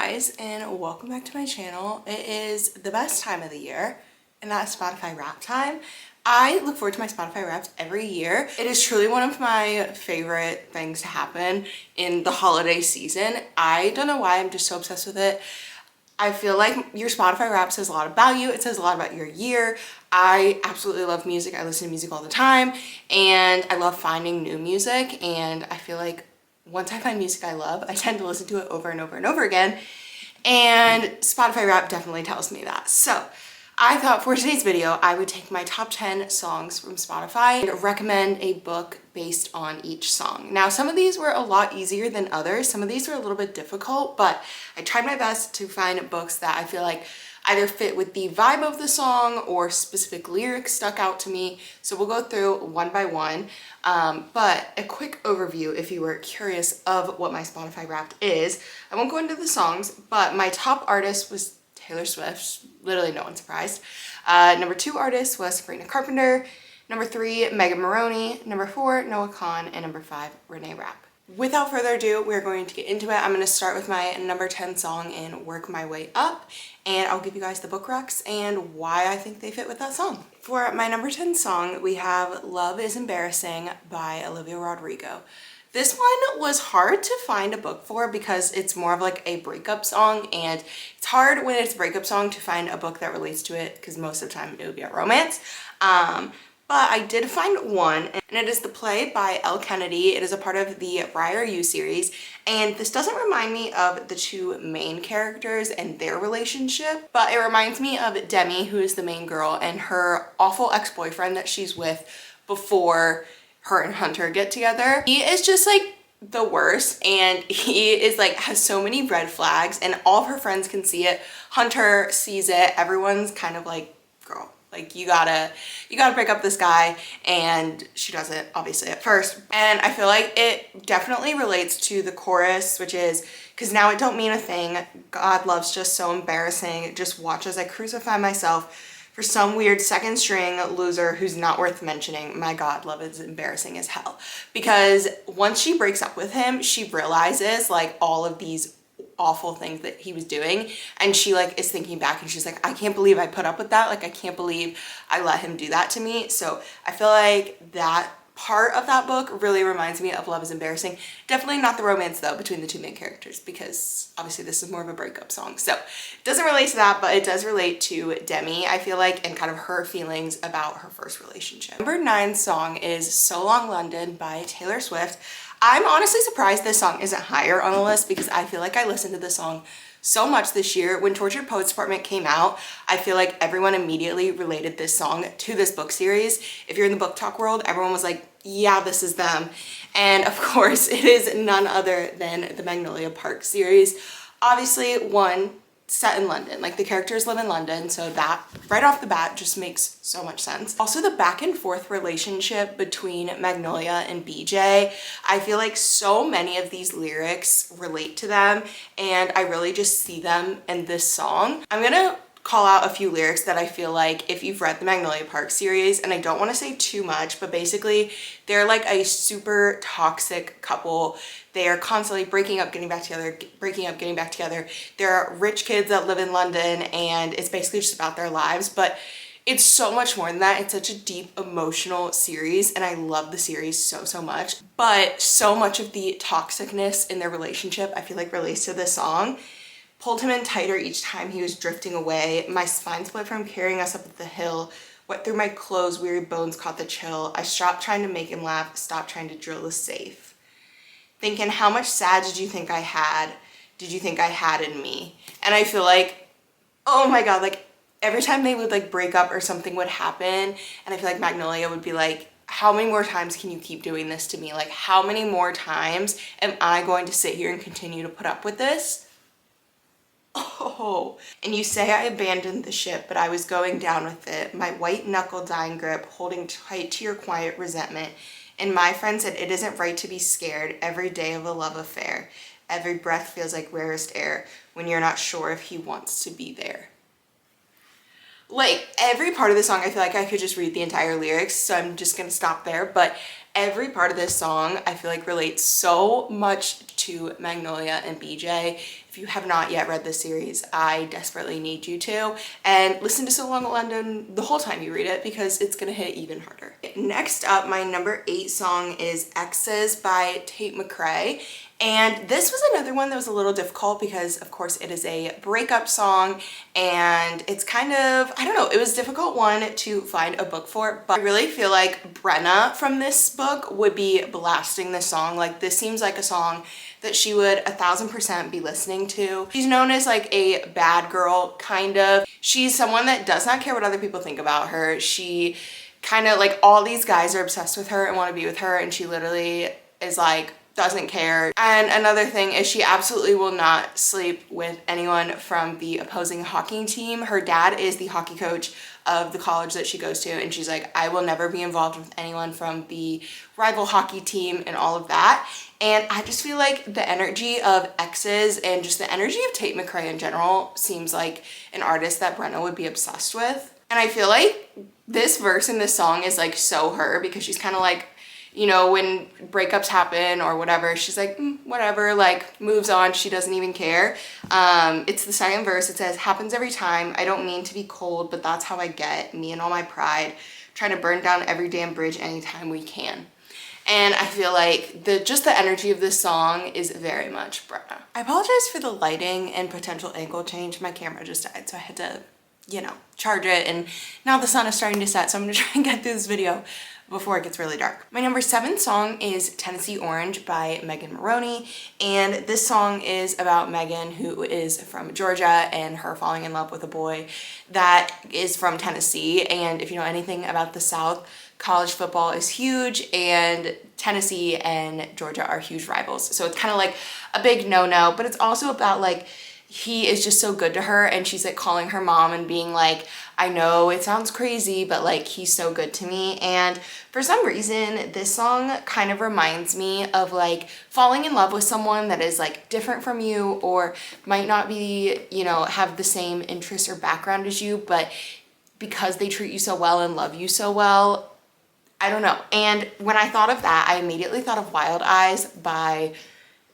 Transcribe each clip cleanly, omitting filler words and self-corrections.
guys, and welcome back to my channel. It is the best time of the year, and that's Spotify Wrap time. I look forward to my Spotify Wraps every year. It is truly one of my favorite things to happen in the holiday season. I don't know why, I'm just so obsessed with it. I feel like your Spotify Wrap says a lot of value. It says a lot about your year. I absolutely love music. I listen to music all the time, and I love finding new music, and I feel like once I find music I love, I tend to listen to it over and over and over again, and Spotify Wrap definitely tells me that. So I thought for today's video, I would take my top 10 songs from Spotify and recommend a book based on each song. Now, some of these were a lot easier than others. Some of these were a little bit difficult, but I tried my best to find books that I feel like either fit with the vibe of the song or specific lyrics stuck out to me. So we'll go through one by one. But a quick overview if you were curious of what my Spotify Wrapped is. I won't go into the songs, but my top artist was Taylor Swift, literally no one's surprised. Number 2 artist was Sabrina Carpenter. Number 3, Megan Moroney. Number 4, Noah Kahan. And number 5, Renee Rapp. Without further ado, we're going to get into it. I'm going to start with my number 10 song and work my way up. And I'll give you guys the book recs and why I think they fit with that song. For my number 10 song, we have Love is Embarrassing by Olivia Rodrigo. This one was hard to find a book for because it's more of like a breakup song, and it's hard when it's a breakup song to find a book that relates to it because most of the time it would be a romance. But I did find one, and it is The Play by Elle Kennedy. It is a part of the Briar You series, and this doesn't remind me of the 2 main characters and their relationship, but it reminds me of Demi, who is the main girl, and her awful ex-boyfriend that she's with before her and Hunter get together. He is just like the worst, and he is like has so many red flags, and all of her friends can see it. Hunter sees it. Everyone's kind of like, girl, like you gotta break up this guy, and she does it obviously at first. And I feel like it definitely relates to the chorus, which is, because now it don't mean a thing, God love's just so embarrassing, just watch as I crucify myself for some weird second string loser who's not worth mentioning. My God, love is embarrassing as hell. Because once she breaks up with him, she realizes like all of these awful things that he was doing, and she like is thinking back and she's like, I can't believe I put up with that. Like, I can't believe I let him do that to me. So I feel like that part of that book really reminds me of Love is Embarrassing. Definitely not the romance though between the 2 main characters, because obviously this is more of a breakup song. So it doesn't relate to that, but it does relate to Demi, I feel like, and kind of her feelings about her first relationship. Number 9 song is So Long London by Taylor Swift. I'm honestly surprised this song isn't higher on the list because I feel like I listened to this song so much this year. When Tortured Poets Department came out, I feel like everyone immediately related this song to this book series. If you're in the book talk world, everyone was like, yeah, this is them. And of course, it is none other than the Magnolia Park series. Obviously, one, set in London, like the characters live in London, so that right off the bat just makes so much sense. Also, the back and forth relationship between Magnolia and BJ, I feel like so many of these lyrics relate to them, and I really just see them in this song. I'm gonna call out a few lyrics that I feel like if you've read the Magnolia Park series, and I don't want to say too much, but basically they're like a super toxic couple. They are constantly breaking up, getting back together, breaking up, getting back together. They're rich kids that live in London, and it's basically just about their lives, but it's so much more than that. It's such a deep emotional series, and I love the series so much. But so much of the toxicness in their relationship I feel like relates to this song. Pulled him in tighter each time he was drifting away. My spine split from carrying us up the hill. Wet through my clothes, weary bones caught the chill. I stopped trying to make him laugh, stopped trying to drill the safe. Thinking, how much sad did you think I had? Did you think I had in me? And I feel like, oh my God, like every time they would like break up or something would happen, and I feel like Magnolia would be like, how many more times can you keep doing this to me? Like, how many more times am I going to sit here and continue to put up with this? Oh, and you say I abandoned the ship, but I was going down with it. My white knuckle dying grip, holding tight to your quiet resentment. And my friend said it isn't right to be scared every day of a love affair. Every breath feels like rarest air when you're not sure if he wants to be there. Like, every part of the song, I feel like I could just read the entire lyrics, so I'm just gonna stop there. But Every part of this song I feel like relates so much to Magnolia and BJ. If you have not yet read this series, I desperately need you to. And listen to So Long London the whole time you read it because it's gonna hit even harder. Next up, my number 8 song is Exes by Tate McRae. And this was another one that was a little difficult because of course it is a breakup song and it's kind of, I don't know, it was a difficult one to find a book for, but I really feel like Brenna from this book would be blasting this song. Like this seems like a song that she would 1000% be listening to. She's known as like a bad girl, kind of. She's someone that does not care what other people think about her. She kind of like, all these guys are obsessed with her and want to be with her, and she literally is like, doesn't care. And another thing is she absolutely will not sleep with anyone from the opposing hockey team. Her dad is the hockey coach of the college that she goes to, and she's like, I will never be involved with anyone from the rival hockey team and all of that. And I just feel like the energy of Exes and just the energy of Tate McRae in general seems like an artist that Brenna would be obsessed with. And I feel like this verse in this song is like so her, because she's kind of like, you know, when breakups happen or whatever, she's like, whatever, like moves on. She doesn't even care. It's the second verse. It says, happens every time. I don't mean to be cold, but that's how I get. Me and all my pride. Trying to burn down every damn bridge anytime we can. And I feel like just the energy of this song is very much Brenna. I apologize for the lighting and potential angle change. My camera just died, so I had to, you know, charge it. And now the sun is starting to set, so I'm gonna try and get through this video before it gets really dark. My number 7 song is Tennessee Orange by Megan Moroney, and this song is about Megan, who is from Georgia, and her falling in love with a boy that is from Tennessee. And if you know anything about the South, college football is huge, and Tennessee and Georgia are huge rivals. So it's kind of like a big no-no, but it's also about like, he is just so good to her, and she's like calling her mom and being like, I know it sounds crazy, but like he's so good to me. And for some reason this song kind of reminds me of like falling in love with someone that is like different from you, or might not be, you know, have the same interests or background as you, but because they treat you so well and love you so well, I don't know. And when I thought of that, I immediately thought of Wild Eyes by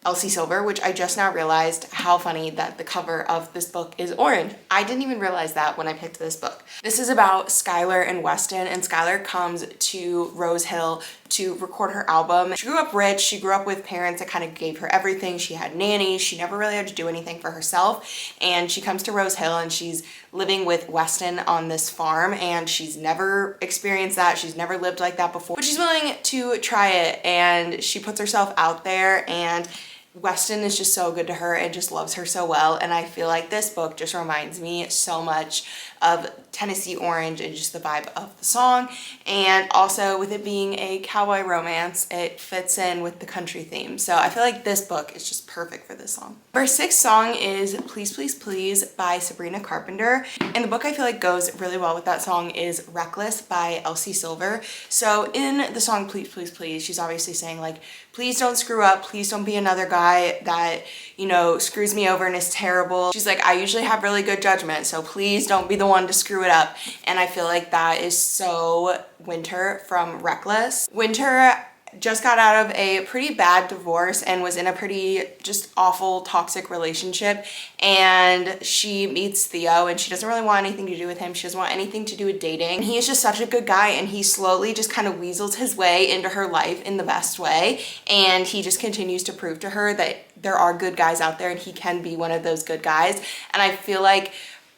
Elsie Silver, which I just now realized how funny that the cover of this book is orange. I didn't even realize that when I picked this book. This is about Skylar and Weston, and Skylar comes to Rose Hill to record her album. She grew up rich. She grew up with parents that kind of gave her everything. She had nannies. She never really had to do anything for herself. And she comes to Rose Hill and she's living with Weston on this farm, and she's never experienced that. She's never lived like that before, but she's willing to try it, and she puts herself out there, and Weston is just so good to her and just loves her so well. And I feel like this book just reminds me so much of Tennessee Orange and just the vibe of the song. And also with it being a cowboy romance, it fits in with the country theme. So I feel like this book is just perfect for this song. Our 6th song is Please Please Please by Sabrina Carpenter. And the book I feel like goes really well with that song is Reckless by Elsie Silver. So in the song Please Please Please, she's obviously saying like, please don't screw up. Please don't be another guy that, you know, screws me over and is terrible. She's like, I usually have really good judgment, so please don't be the one to screw it up. And I feel like that is so Winter from Reckless. Winter just got out of a pretty bad divorce and was in a pretty just awful toxic relationship, and she meets Theo and she doesn't really want anything to do with him. She doesn't want anything to do with dating. And he is just such a good guy, and he slowly just kind of weasels his way into her life in the best way, and he just continues to prove to her that there are good guys out there and he can be one of those good guys. And I feel like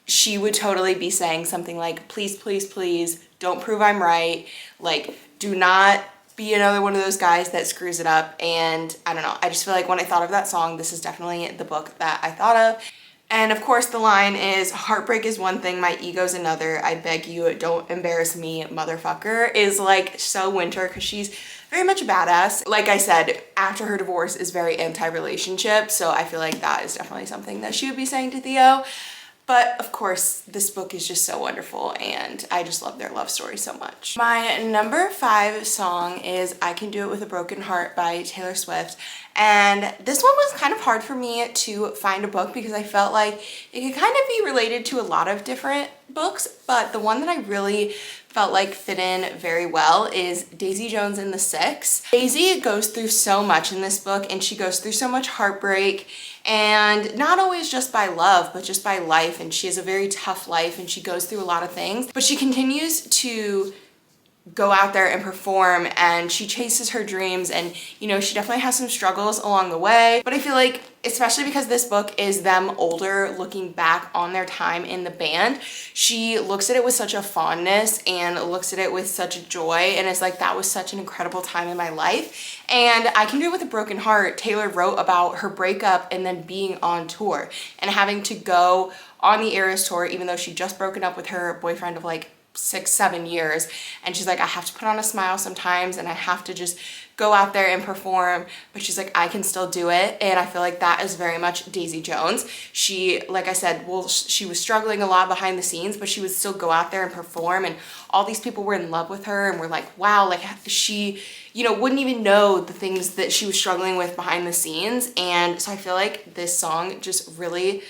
she would totally be saying something like, please, please, please don't prove I'm right. Like, do not be another one of those guys that screws it up. And I don't know, I just feel like when I thought of that song, this is definitely the book that I thought of. And of course the line is, heartbreak is one thing, my ego's another. I beg you, don't embarrass me, motherfucker, is like so Winter, because she's very much a badass. Like I said, after her divorce is very anti-relationship, so I feel like that is definitely something that she would be saying to Theo. But of course, this book is just so wonderful, and I just love their love story so much. My number 5 song is I Can Do It With a Broken Heart by Taylor Swift. And this one was kind of hard for me to find a book because I felt like it could kind of be related to a lot of different books, but the one that I really felt like fit in very well is Daisy Jones and the Six. Daisy goes through so much in this book, and she goes through so much heartbreak, and not always just by love, but just by life. And she has a very tough life, and she goes through a lot of things, but she continues to go out there and perform, and she chases her dreams. And you know, she definitely has some struggles along the way, but I feel like, especially because this book is them older looking back on their time in the band, she looks at it with such a fondness and looks at it with such joy, and it's like, that was such an incredible time in my life. And I Can Do It With a Broken Heart, Taylor wrote about her breakup and then being on tour and having to go on the Eras tour, even though she'd just broken up with her boyfriend of like 6-7 years. And she's like, I have to put on a smile sometimes, and I have to just go out there and perform, but she's like, I can still do it. And I feel like that is very much Daisy Jones. She, like I said, well, she was struggling a lot behind the scenes, but she would still go out there and perform, and all these people were in love with her and were like, wow, like she, you know, wouldn't even know the things that she was struggling with behind the scenes. And so I feel like this song just really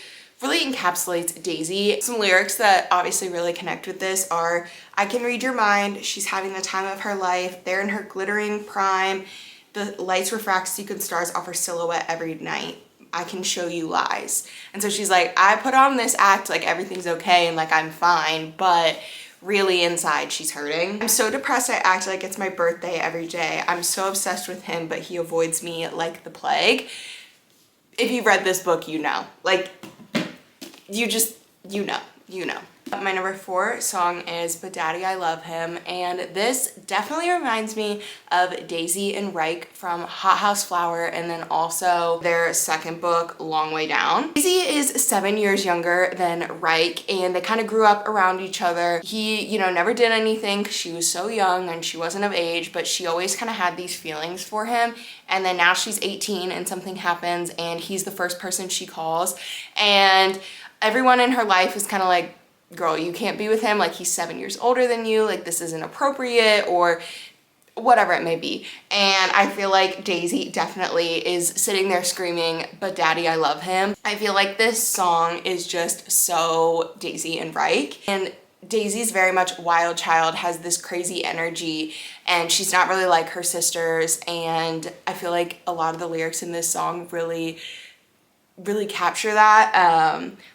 encapsulates Daisy. Some lyrics that obviously really connect with this are, I can read your mind, she's having the time of her life, there in her glittering prime, the lights refract sequin stars off her silhouette every night, I can show you lies. And so she's like, I put on this act like everything's okay and like I'm fine, but really inside she's hurting. I'm so depressed I act like it's my birthday every day. I'm so obsessed with him, but he avoids me like the plague. If you've read this book, you know. Like, you know. My number 4 song is But Daddy I Love Him, and this definitely reminds me of Daisy and Reich from Hot House Flower, and then also their second book, Long Way Down. Daisy is 7 years younger than Reich, and they kind of grew up around each other. He, you know, never did anything because she was so young and she wasn't of age, but she always kind of had these feelings for him. And then now she's 18 and something happens, and he's the first person she calls, and everyone in her life is kind of like, girl, you can't be with him, like he's 7 years older than you, like this isn't appropriate, or whatever it may be. And I feel like Daisy definitely is sitting there screaming, but daddy, I love him. I feel like this song is just so Daisy and Reich. And Daisy's very much wild child, has this crazy energy, and she's not really like her sisters. And I feel like a lot of the lyrics in this song really capture that.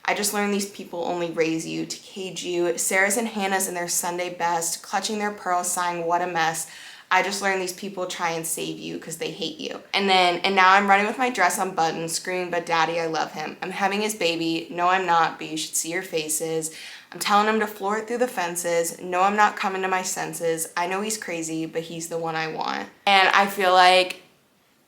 I just learned these people only raise you to cage you. Sarah's and Hannah's in their Sunday best, clutching their pearls, sighing, what a mess. I just learned these people try and save you because they hate you. And now I'm running with my dress unbuttoned, screaming, but daddy, I love him. I'm having his baby. No, I'm not, but you should see your faces. I'm telling him to floor it through the fences. No, I'm not coming to my senses. I know he's crazy, but he's the one I want. And I feel like,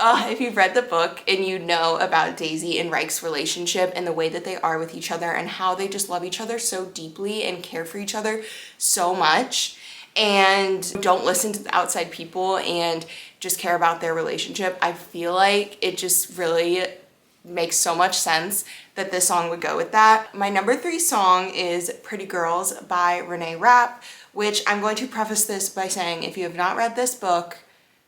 if you've read the book and you know about Daisy and Reich's relationship and the way that they are with each other and how they just love each other so deeply and care for each other so much and don't listen to the outside people and just care about their relationship, I feel like it just really makes so much sense that this song would go with that. My number 3 song is Pretty Girls by Renee Rapp, which I'm going to preface this by saying, if you have not read this book,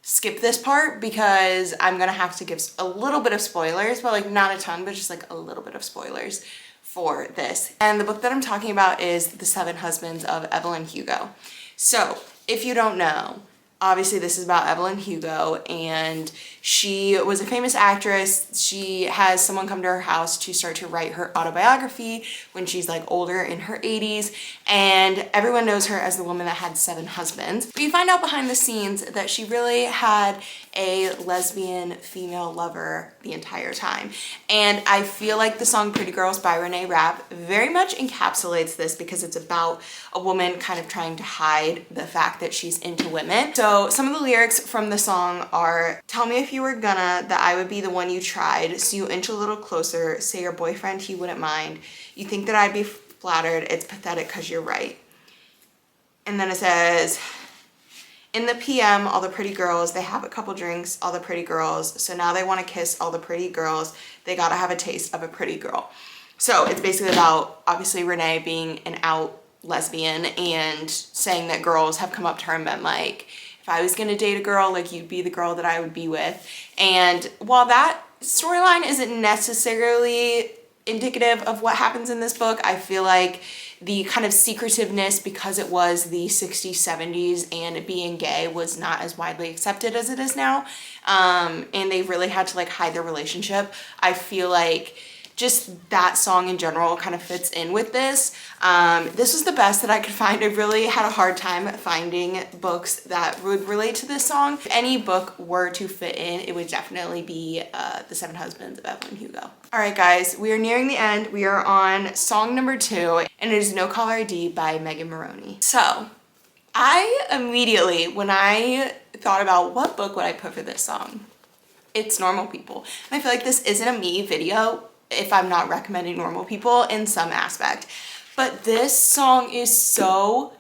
skip this part because I'm gonna have to give a little bit of spoilers, but like not a ton, but just like a little bit of spoilers for this. And the book that I'm talking about is The 7 Husbands of Evelyn Hugo. So if you don't know, obviously this is about Evelyn Hugo, and she was a famous actress. She has someone come to her house to start to write her autobiography when she's like older, in her 80s, and everyone knows her as the woman that had 7 husbands. But you find out behind the scenes that she really had a lesbian female lover the entire time. And I feel like the song Pretty Girls by Renee Rapp very much encapsulates this, because it's about a woman kind of trying to hide the fact that she's into women. So some of the lyrics from the song are, tell me if you were gonna, that I would be the one you tried, so you inch a little closer, say your boyfriend, he wouldn't mind. You think that I'd be flattered, it's pathetic cause you're right. And then it says, in the PM, all the pretty girls, they have a couple drinks, all the pretty girls, so now they want to kiss all the pretty girls, they gotta have a taste of a pretty girl. So it's basically about, obviously, Renee being an out lesbian and saying that girls have come up to her and been like, if I was gonna date a girl, like, you'd be the girl that I would be with. And while that storyline isn't necessarily indicative of what happens in this book. I feel like the kind of secretiveness, because it was the 60s, 70s, and being gay was not as widely accepted as it is now. And they really had to like hide their relationship. I feel like just that song in general kind of fits in with this. This was the best that I could find. I really had a hard time finding books that would relate to this song. If any book were to fit in, it would definitely be The Seven Husbands of Evelyn Hugo. All right, guys, we are nearing the end. We are on song number 2, and it is No Caller ID by Megan Moroney. So I immediately, when I thought about what book would I put for this song, it's Normal People. And I feel like this isn't a me video if I'm not recommending Normal People in some aspect. But this song is so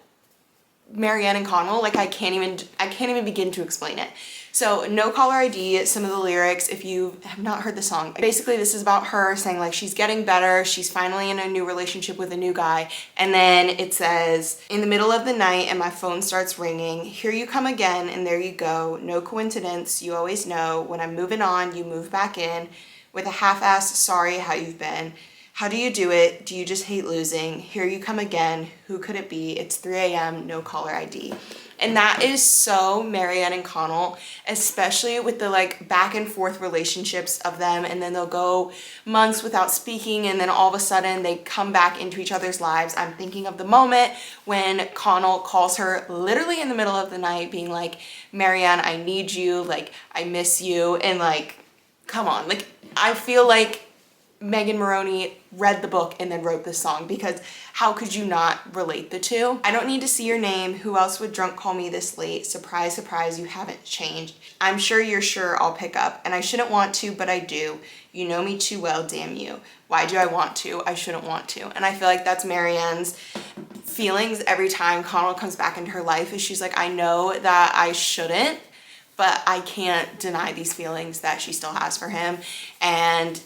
Marianne and Connell, like I can't even begin to explain it. So No Caller ID, some of the lyrics, if you have not heard the song, basically this is about her saying like she's getting better, she's finally in a new relationship with a new guy, and then it says, in the middle of the night and my phone starts ringing, here you come again and there you go, no coincidence, you always know, when I'm moving on, you move back in, with a half-assed sorry how you've been. How do you do it? Do you just hate losing? Here you come again. Who could it be? It's 3 a.m. No caller ID. And that is so Marianne and Connell, especially with the like back and forth relationships of them, and then they'll go months without speaking and then all of a sudden they come back into each other's lives. I'm thinking of the moment when Connell calls her literally in the middle of the night being like, Marianne, I need you, like I miss you, and like, come on, like I feel like Megan Moroney read the book and then wrote this song, because how could you not relate the two? I don't need to see your name. Who else would drunk call me this late? Surprise, surprise, you haven't changed. I'm sure you're sure I'll pick up, and I shouldn't want to, but I do. You know me too well, damn you. Why do I want to? I shouldn't want to. And I feel like that's Marianne's feelings every time Connell comes back into her life, is she's like, I know that I shouldn't, but I can't deny these feelings that she still has for him. And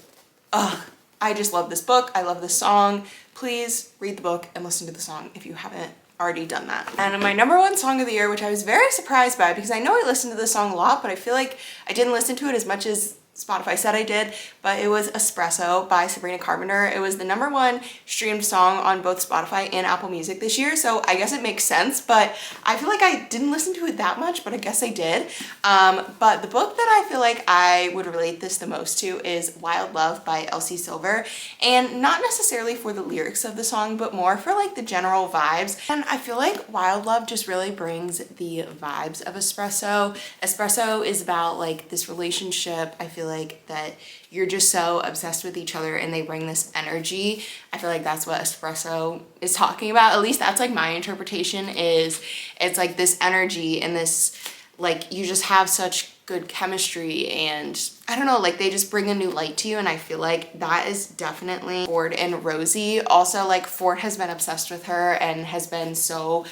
I just love this book. I love this song. Please read the book and listen to the song if you haven't already done that. And my number 1 song of the year, which I was very surprised by, because I know I listened to this song a lot, but I feel like I didn't listen to it as much as Spotify said I did, but it was Espresso by Sabrina Carpenter. It was the number 1 streamed song on both Spotify and Apple Music this year, so I guess it makes sense, but I feel like I didn't listen to it that much, but I guess I did. But the book that I feel like I would relate this the most to is Wild Love by Elsie Silver, and not necessarily for the lyrics of the song, but more for like the general vibes. And I feel like Wild Love just really brings the vibes of Espresso. Espresso is about like this relationship, I feel like, that you're just so obsessed with each other and they bring this energy. I feel like that's what Espresso is talking about. At least that's like my interpretation, is it's like this energy and this, like, you just have such good chemistry, and I don't know, like they just bring a new light to you. And I feel like that is definitely Ford and Rosie. Also, like Ford has been obsessed with her and has been so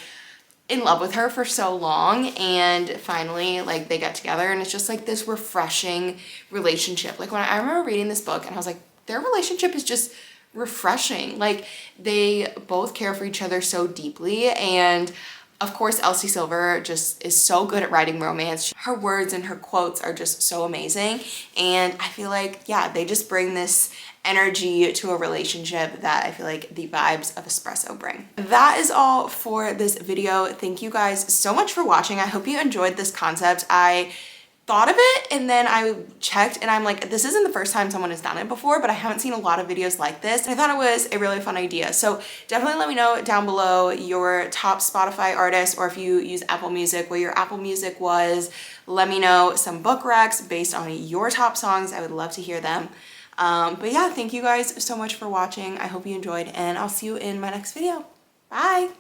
in love with her for so long, and finally like they get together and it's just like this refreshing relationship. Like when I remember reading this book and I was like, their relationship is just refreshing. Like they both care for each other so deeply, and of course Elsie Silver just is so good at writing romance. Her words and her quotes are just so amazing, and I feel like, yeah, they just bring this energy to a relationship that I feel like the vibes of Espresso bring. That is all for this video. Thank you guys so much for watching. I hope you enjoyed this concept. I thought of it and then I checked and I'm like, this isn't the first time someone has done it before, but I haven't seen a lot of videos like this. And I thought it was a really fun idea. So definitely let me know down below your top Spotify artists, or if you use Apple Music, what your Apple Music was. Let me know some book recs based on your top songs. I would love to hear them. But yeah, thank you guys so much for watching. I hope you enjoyed, and I'll see you in my next video. Bye!